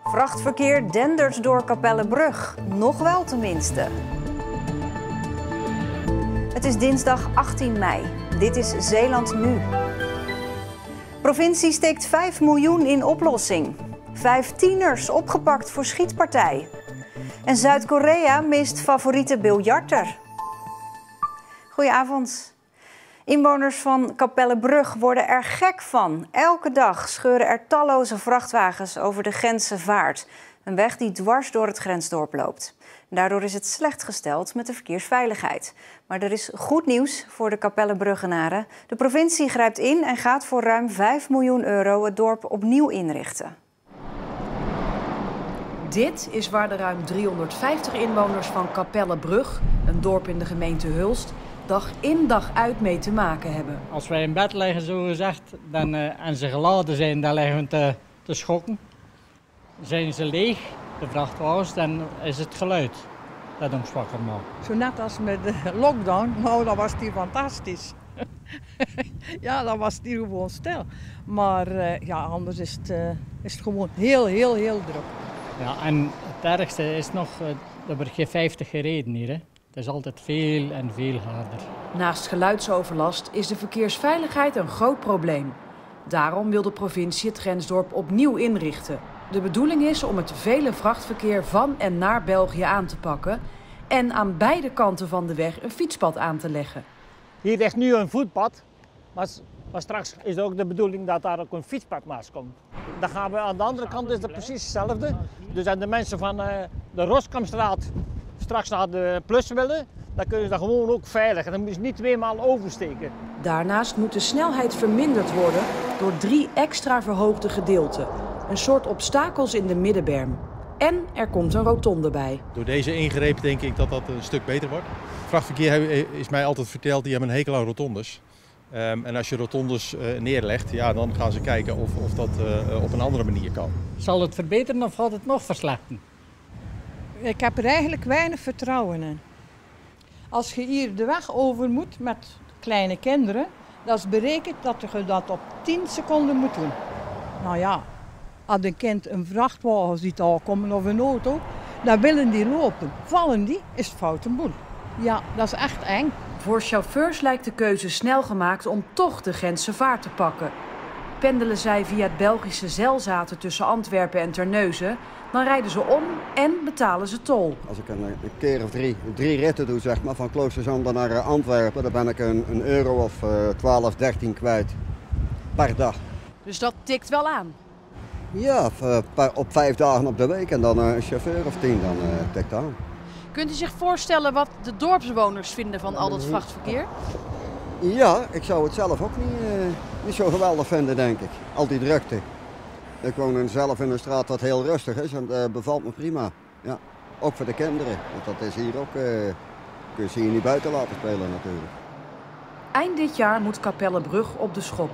Vrachtverkeer dendert door Capellebrug. Nog wel tenminste. Het is dinsdag 18 mei. Dit is Zeeland Nu. Provincie steekt 5 miljoen in oplossing. 5 tieners opgepakt voor schietpartij. En Zuid-Korea mist favoriete biljarter. Goedenavond. Inwoners van Capellebrug worden er gek van. Elke dag scheuren er talloze vrachtwagens over de Gentse Vaart. Een weg die dwars door het grensdorp loopt. Daardoor is het slecht gesteld met de verkeersveiligheid. Maar er is goed nieuws voor de Capellebruggenaren. De provincie grijpt in en gaat voor ruim 5 miljoen euro het dorp opnieuw inrichten. Dit is waar de ruim 350 inwoners van Capellebrug, een dorp in de gemeente Hulst, dag in dag uit mee te maken hebben. Als wij in bed liggen, zo gezegd, en ze geladen zijn, dan liggen we te schokken. Zijn ze leeg, de vrachtwagens, dan is het geluid dat ons wakker maakt. Zo net als met de lockdown, nou, dat was die fantastisch. Ja, dat was die gewoon stil. Maar ja, anders is het gewoon heel druk. Ja, en het ergste is nog, er wordt geen 50 gereden hier. Hè. Het is altijd veel en veel harder. Naast geluidsoverlast is de verkeersveiligheid een groot probleem. Daarom wil de provincie het grensdorp opnieuw inrichten. De bedoeling is om het vele vrachtverkeer van en naar België aan te pakken en aan beide kanten van de weg een fietspad aan te leggen. Hier ligt nu een voetpad, maar straks is ook de bedoeling dat daar ook een fietspad naast komt. Dan gaan we aan de andere kant is het precies hetzelfde. Dus als de mensen van de Roskamstraat straks naar de Plus willen, dan kunnen ze daar gewoon ook veilig. Dan moeten ze niet tweemaal oversteken. Daarnaast moet de snelheid verminderd worden door 3 extra verhoogde gedeelten. Een soort obstakels in de middenberm. En er komt een rotonde bij. Door deze ingreep denk ik dat dat een stuk beter wordt. Vrachtverkeer is mij altijd verteld, die hebben een hekel aan rotondes. En als je rotondes neerlegt, ja, dan gaan ze kijken of dat op een andere manier kan. Zal het verbeteren of gaat het nog verslechteren? Ik heb er eigenlijk weinig vertrouwen in. Als je hier de weg over moet met kleine kinderen, dat is berekend dat je dat op 10 seconden moet doen. Nou ja, als een kind een vrachtwagen ziet aankomen of een auto, dan willen die lopen. Vallen die, is het fout een boel. Ja, dat is echt eng. Voor chauffeurs lijkt de keuze snel gemaakt om toch de Gentse Vaart te pakken. Pendelen zij via het Belgische Zelzaten tussen Antwerpen en Terneuzen, dan rijden ze om en betalen ze tol. Als ik een keer of 3 ritten doe, zeg maar, van Kloosterzand naar Antwerpen, dan ben ik een euro of 12, 13 kwijt per dag. Dus dat tikt wel aan? Ja, op 5 dagen op de week en dan een chauffeur of 10, dan tikt aan. Kunt u zich voorstellen wat de dorpsbewoners vinden van al dat vrachtverkeer? Ja, ik zou het zelf ook niet zo geweldig vinden, denk ik. Al die drukte. Ik woon zelf in een straat wat heel rustig is en dat bevalt me prima. Ja, ook voor de kinderen, want dat is hier ook, kun je ze hier niet buiten laten spelen natuurlijk. Eind dit jaar moet Capellebrug op de schop.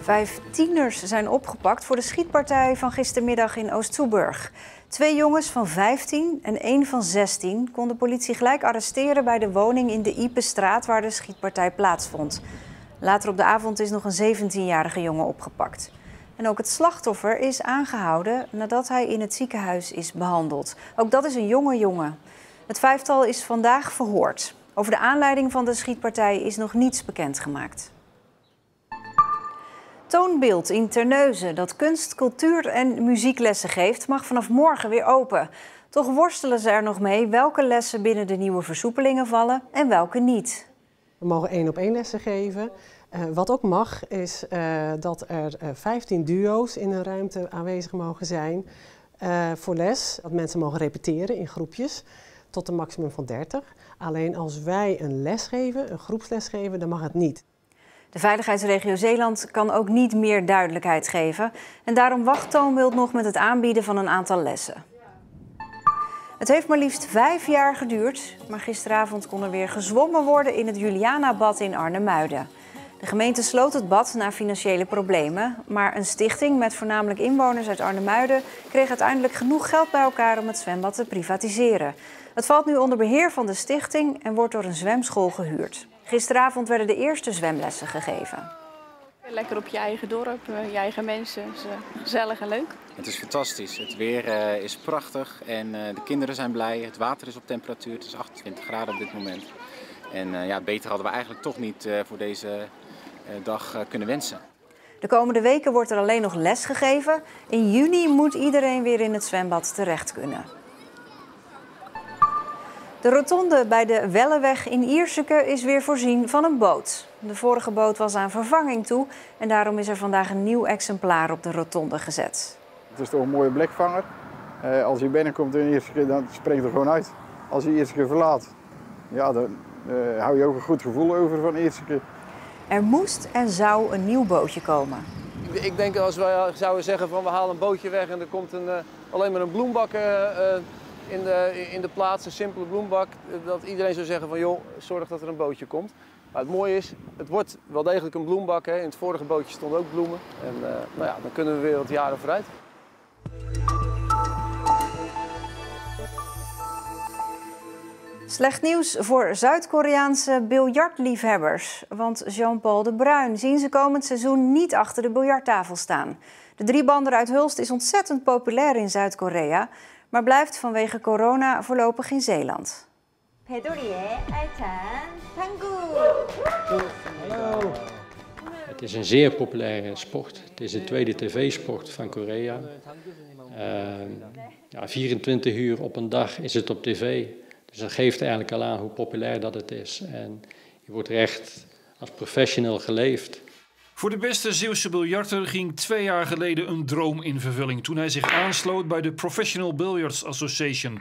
Vijf tieners zijn opgepakt voor de schietpartij van gistermiddag in Oost-Soeburg. 2 jongens van 15 en 1 van 16 kon de politie gelijk arresteren bij de woning in de Ipestraat waar de schietpartij plaatsvond. Later op de avond is nog een 17-jarige jongen opgepakt. En ook het slachtoffer is aangehouden nadat hij in het ziekenhuis is behandeld. Ook dat is een jonge jongen. Het 5-tal is vandaag verhoord. Over de aanleiding van de schietpartij is nog niets bekendgemaakt. Toonbeeld in Terneuzen, dat kunst, cultuur en muzieklessen geeft, mag vanaf morgen weer open. Toch worstelen ze er nog mee welke lessen binnen de nieuwe versoepelingen vallen en welke niet. We mogen 1-op-1 lessen geven. Wat ook mag is dat er 15 duo's in een ruimte aanwezig mogen zijn voor les. Dat mensen mogen repeteren in groepjes tot een maximum van 30. Alleen als wij een les geven, een groepsles geven, dan mag het niet. De veiligheidsregio Zeeland kan ook niet meer duidelijkheid geven. En daarom wacht Toonbeeld nog met het aanbieden van een aantal lessen. Het heeft maar liefst 5 jaar geduurd, maar gisteravond kon er weer gezwommen worden in het Julianabad in Arnemuiden. De gemeente sloot het bad na financiële problemen, maar een stichting met voornamelijk inwoners uit Arnemuiden kreeg uiteindelijk genoeg geld bij elkaar om het zwembad te privatiseren. Het valt nu onder beheer van de stichting en wordt door een zwemschool gehuurd. Gisteravond werden de eerste zwemlessen gegeven. Lekker op je eigen dorp, je eigen mensen. Het is gezellig en leuk. Het is fantastisch. Het weer is prachtig en de kinderen zijn blij. Het water is op temperatuur. Het is 28 graden op dit moment. En beter hadden we eigenlijk toch niet voor deze dag kunnen wensen. De komende weken wordt er alleen nog les gegeven. In juni moet iedereen weer in het zwembad terecht kunnen. De rotonde bij de Welleweg in Ierseke is weer voorzien van een boot. De vorige boot was aan vervanging toe en daarom is er vandaag een nieuw exemplaar op de rotonde gezet. Het is toch een mooie blikvanger. Als hij binnenkomt in Ierseke, dan springt er gewoon uit. Als hij Ierseke verlaat, ja, dan hou je ook een goed gevoel over van Ierseke. Er moest en zou een nieuw bootje komen. Ik denk als we zouden zeggen van we halen een bootje weg en er komt alleen maar een bloembak in de plaats, een simpele bloembak, dat iedereen zou zeggen van joh, zorg dat er een bootje komt. Maar het mooie is, het wordt wel degelijk een bloembak. Hè. In het vorige bootje stonden ook bloemen. En nou ja, dan kunnen we weer wat jaren vooruit. Slecht nieuws voor Zuid-Koreaanse biljartliefhebbers. Want Jean-Paul de Bruin zien ze komend seizoen niet achter de biljarttafel staan. De driebander uit Hulst is ontzettend populair in Zuid-Korea, maar blijft vanwege corona voorlopig in Zeeland. Hallo. Het is een zeer populaire sport. Het is de tweede tv-sport van Korea. 24 uur op een dag is het op tv. Dus dat geeft eigenlijk al aan hoe populair dat het is. En je wordt er echt als professional geleefd. Voor de beste Zeeuwse biljarter ging 2 jaar geleden een droom in vervulling toen hij zich aansloot bij de Professional Billiards Association.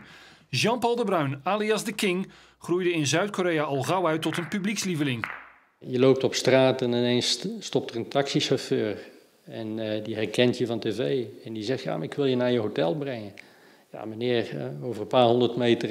Jean-Paul de Bruin, alias The King, groeide in Zuid-Korea al gauw uit tot een publiekslieveling. Je loopt op straat en ineens stopt er een taxichauffeur. En die herkent je van tv. En die zegt, ja, maar ik wil je naar je hotel brengen. Ja, meneer, over een paar 100 meter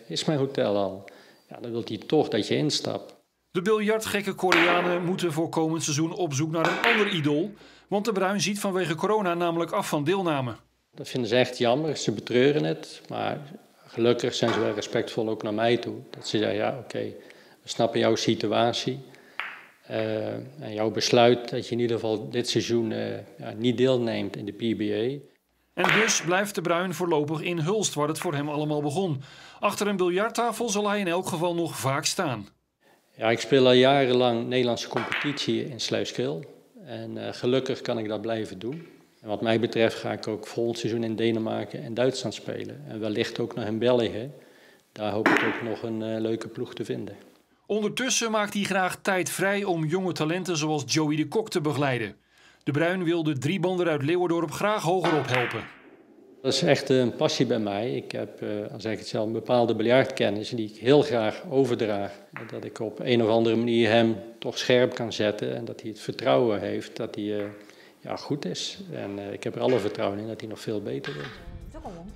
is mijn hotel al. Ja, dan wil hij toch dat je instapt. De biljartgekke Koreanen moeten voor komend seizoen op zoek naar een ander idool. Want de Bruin ziet vanwege corona namelijk af van deelname. Dat vinden ze echt jammer. Ze betreuren het. Maar gelukkig zijn ze wel respectvol ook naar mij toe. Dat ze zeggen, ja, oké, we snappen jouw situatie. En jouw besluit dat je in ieder geval dit seizoen niet deelneemt in de PBA. En dus blijft de Bruin voorlopig in Hulst, waar het voor hem allemaal begon. Achter een biljarttafel zal hij in elk geval nog vaak staan. Ja, ik speel al jarenlang Nederlandse competitie in Sluiskil. En gelukkig kan ik dat blijven doen. En wat mij betreft ga ik ook volgend seizoen in Denemarken en Duitsland spelen. En wellicht ook nog in België. Daar hoop ik ook nog een leuke ploeg te vinden. Ondertussen maakt hij graag tijd vrij om jonge talenten zoals Joey de Kok te begeleiden. De Bruin wil de driebander uit Leeuwerdorp graag hoger ophelpen. Dat is echt een passie bij mij. Ik heb, al zeg ik het zelf, een bepaalde biljartkennis die ik heel graag overdraag. Dat ik op een of andere manier hem toch scherp kan zetten en dat hij het vertrouwen heeft dat hij goed is. En ik heb er alle vertrouwen in dat hij nog veel beter wordt.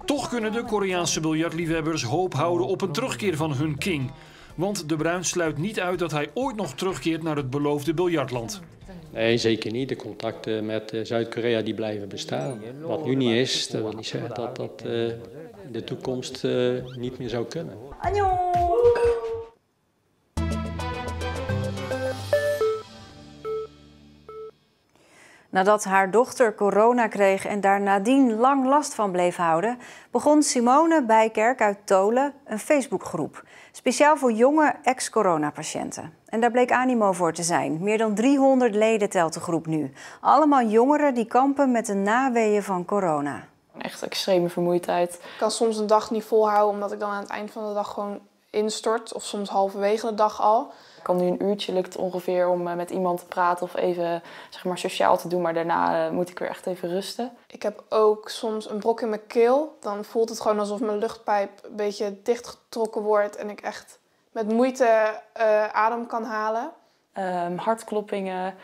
Toch kunnen de Koreaanse biljartliefhebbers hoop houden op een terugkeer van hun king. Want de Bruin sluit niet uit dat hij ooit nog terugkeert naar het beloofde biljartland. Nee, zeker niet. De contacten met Zuid-Korea die blijven bestaan. Wat nu niet is, dat wil niet zeggen dat dat in de toekomst niet meer zou kunnen. Nadat haar dochter corona kreeg en daar nadien lang last van bleef houden, begon Simone Bijkerk uit Tolen een Facebookgroep. Speciaal voor jonge ex-coronapatiënten. En daar bleek animo voor te zijn. Meer dan 300 leden telt de groep nu. Allemaal jongeren die kampen met de naweeën van corona. Echt extreme vermoeidheid. Ik kan soms een dag niet volhouden omdat ik dan aan het eind van de dag gewoon instort. Of soms halverwege de dag al. Ik kan nu een uurtje lukt ongeveer om met iemand te praten of even sociaal te doen. Maar daarna moet ik weer echt even rusten. Ik heb ook soms een brok in mijn keel. Dan voelt het gewoon alsof mijn luchtpijp een beetje dichtgetrokken wordt. En ik echt met moeite adem kan halen. Hartkloppingen,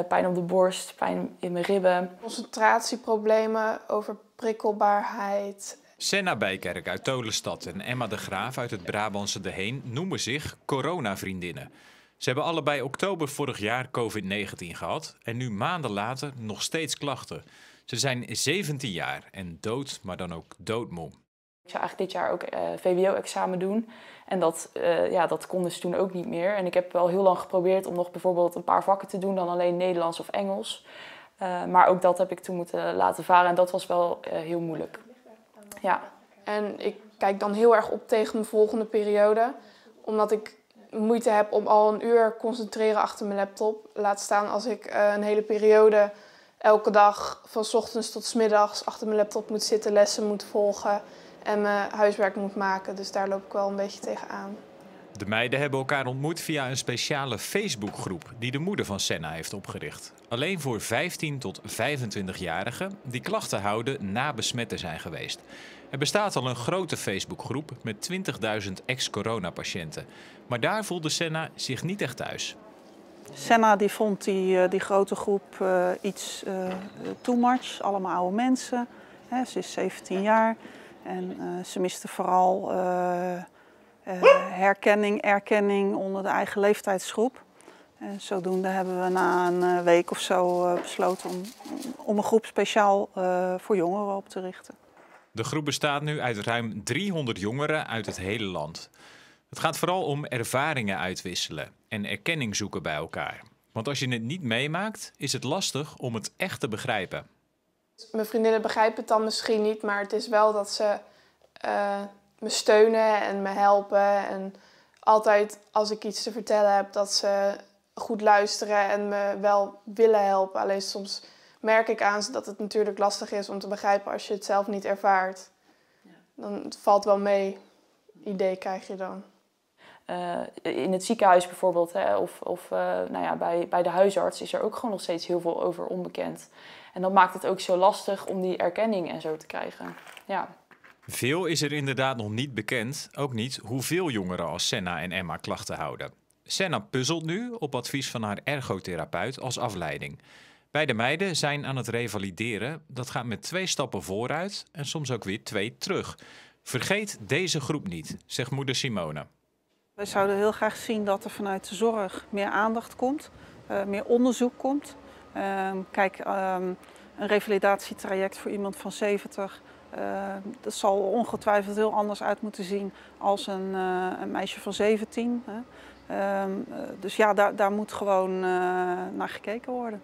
pijn op de borst, pijn in mijn ribben. Concentratieproblemen, overprikkelbaarheid. Senna Bijkerk uit Tolenstad en Emma de Graaf uit het Brabantse De Heen noemen zich coronavriendinnen. Ze hebben allebei oktober vorig jaar COVID-19 gehad en nu maanden later nog steeds klachten. Ze zijn 17 jaar en dood, maar dan ook doodmoe. Ik zou eigenlijk dit jaar ook VWO-examen doen. En dat kon dus toen ook niet meer. En ik heb wel heel lang geprobeerd om nog bijvoorbeeld een paar vakken te doen dan alleen Nederlands of Engels. Maar ook dat heb ik toen moeten laten varen en dat was wel heel moeilijk. Ja. En ik kijk dan heel erg op tegen mijn volgende periode. Omdat ik moeite heb om al een uur concentreren achter mijn laptop. Laat staan als ik een hele periode elke dag van 's ochtends tot 's middags achter mijn laptop moet zitten, lessen moet volgen en mijn huiswerk moet maken. Dus daar loop ik wel een beetje tegenaan. De meiden hebben elkaar ontmoet via een speciale Facebookgroep die de moeder van Senna heeft opgericht. Alleen voor 15 tot 25-jarigen die klachten houden na besmet te zijn geweest. Er bestaat al een grote Facebookgroep met 20.000 ex-coronapatiënten. Maar daar voelde Senna zich niet echt thuis. Senna die vond die grote groep iets too much. Allemaal oude mensen. Ze is 17 jaar en ze miste vooral erkenning onder de eigen leeftijdsgroep. En zodoende hebben we na een week of zo besloten om een groep speciaal voor jongeren op te richten. De groep bestaat nu uit ruim 300 jongeren uit het hele land. Het gaat vooral om ervaringen uitwisselen en erkenning zoeken bij elkaar. Want als je het niet meemaakt, is het lastig om het echt te begrijpen. Mijn vriendinnen begrijpen het dan misschien niet, maar het is wel dat ze me steunen en me helpen. En altijd als ik iets te vertellen heb, dat ze goed luisteren en me wel willen helpen. Alleen soms merk ik aan ze dat het natuurlijk lastig is om te begrijpen als je het zelf niet ervaart. Dan het valt wel mee. Idee krijg je dan. In het ziekenhuis bijvoorbeeld, of bij de huisarts is er ook gewoon nog steeds heel veel over onbekend. En dat maakt het ook zo lastig om die erkenning en zo te krijgen. Ja. Veel is er inderdaad nog niet bekend, ook niet hoeveel jongeren als Senna en Emma klachten houden. Senna puzzelt nu op advies van haar ergotherapeut als afleiding. Beide meiden zijn aan het revalideren. Dat gaat met 2 stappen vooruit en soms ook weer 2 terug. Vergeet deze groep niet, zegt moeder Simone. Wij zouden heel graag zien dat er vanuit de zorg meer aandacht komt, meer onderzoek komt. Een revalidatietraject voor iemand van 70, dat zal ongetwijfeld heel anders uit moeten zien als een meisje van 17. Dus ja, daar moet gewoon naar gekeken worden.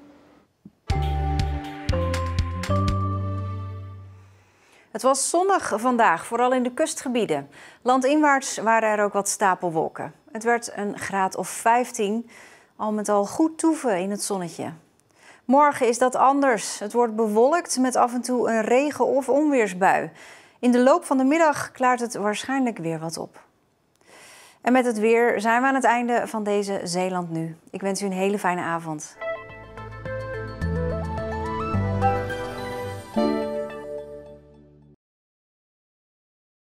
Het was zonnig vandaag, vooral in de kustgebieden. Landinwaarts waren er ook wat stapelwolken. Het werd een graad of 15, al met al goed toeven in het zonnetje. Morgen is dat anders. Het wordt bewolkt met af en toe een regen- of onweersbui. In de loop van de middag klaart het waarschijnlijk weer wat op. En met het weer zijn we aan het einde van deze Zeeland Nu. Ik wens u een hele fijne avond.